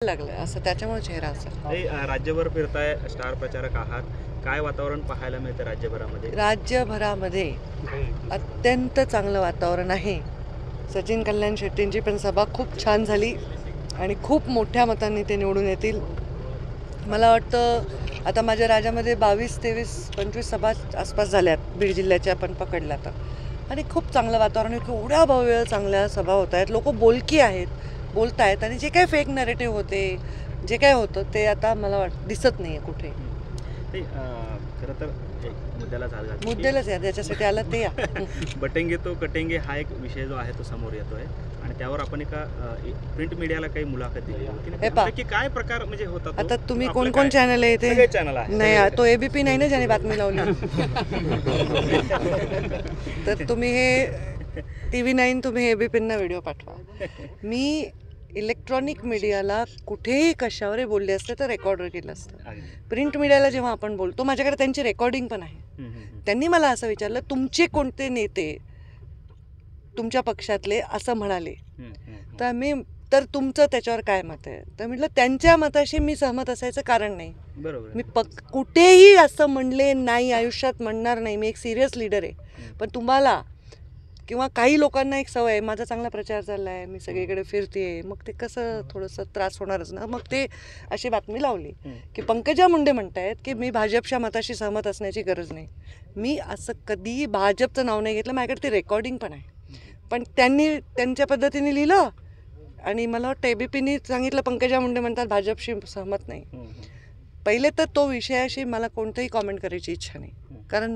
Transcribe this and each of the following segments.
लागलं असं त्याच्यामुळे चेहरा असा. राज्यभर फिरताय, स्टार प्रचारक आहात. काय वातावरण पाहायला मिळतं राज्यभरामध्ये? राज्यभरामध्ये अत्यंत चांगलं वातावरण आहे. सचिन कल्याण शेट्टींची पण सभा खूप छान झाली आणि खूप मोठ्या मतांनी ते निवडून येतील. मला वाटतं आता माझ्या राज्यामध्ये 22, 23, 25 सभा आसपास झाल्यात बीड जिल्ह्याच्या आपण पकडल्या तर. आणि खूप चांगलं वातावरण आहे. एवढ्या भव्य चांगल्या सभा होत आहेत, लोक बोलकी आहेत, बोलत आहेत आणि जे काही फेक नॅरेटिव्ह होते, जे काय होतं ते आता मला दिसत नाही आहे कुठे. ते खरं तर मुद्द्याला झालं मुद्द्यालाच या ज्याच्यासाठी आलं ते या. बटेंगे तो कटेंगे हा एक विषय जो आहे तो समोर येतोय आणि त्यावर आपण एका प्रिंट मीडियाला काही मुलाखत दिली होती की काय प्रकार म्हणजे होता आता तुम्ही कोण कोण चॅनल आहे ते? सगळे चॅनल आहे. नाही, तो एबीपी नाही ना ज्याने बातमी लावली. तर तुम्ही हे TV9 तुम्ही एबीपींना व्हिडिओ पाठवा. मी इलेक्ट्रॉनिक मीडियाला कुठेही कशावरही बोलले असते तर रेकॉर्डर केलं असतं. प्रिंट मीडियाला जेव्हा आपण बोलतो, माझ्याकडे त्यांची रेकॉर्डिंग पण आहे. त्यांनी मला असं विचारलं, तुमचे कोणते नेते तुमच्या पक्षातले असं म्हणाले, तर तुमचं त्याच्यावर काय मत आहे? तर म्हटलं त्यांच्या मताशी मी सहमत असायचं कारण नाही. बरोबर. मी कुठेही असं म्हणले नाही, आयुष्यात म्हणणार नाही. मी एक सिरियस लीडर आहे. पण तुम्हाला किंवा काही लोकांना एक सवय आहे, माझा चांगला प्रचार चालला आहे, मी सगळीकडे फिरते, मग ते कसं थोडंसं त्रास होणारच ना. मग ते अशी बातमी लावली की पंकजा मुंडे म्हणतायत की मी भाजपच्या मताशी सहमत असण्याची गरज नाही. मी असं कधी भाजपचं नाव नाही घेतलं. माझ्याकडे ते रेकॉर्डिंग पण आहे. पण त्यांनी त्यांच्या पद्धतीने लिहिलं आणि मला वाटतं एबीपीनी सांगितलं पंकजा मुंडे म्हणतात भाजपशी सहमत नाही. पहिले तर तो विषयाशी मला कोणतंही कॉमेंट करायची इच्छा नाही, कारण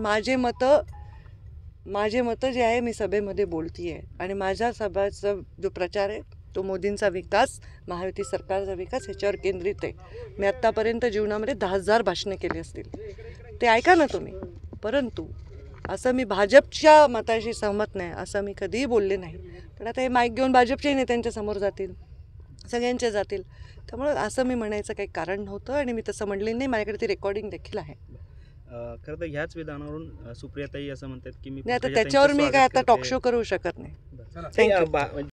माझे मतं जे आहे मी सभेमध्ये बोलती आहे आणि माझ्या सभाचा जो प्रचार आहे तो मोदींचा विकास, महायुती सरकारचा विकास ह्याच्यावर केंद्रित आहे. मी आत्तापर्यंत जीवनामध्ये 10,000 भाषणं केली असतील, ते ऐका ना तुम्ही. परंतु असं मी भाजपच्या मताशी सहमत नाही असं मी कधीही बोलले नाही. पण आता हे माईक घेऊन भाजपच्याही नेत्यांच्या समोर जातील, सगळ्यांचे जातील, त्यामुळे असं मी म्हणायचं काही कारण नव्हतं आणि मी तसं म्हणले नाही. माझ्याकडे ती रेकॉर्डिंग देखील आहे. खरं तर ह्याच विधानावरून सुप्रियाताई असं म्हणतात की मी आता त्याच्यावर मी काय आता टॉक शो करू शकत नाही.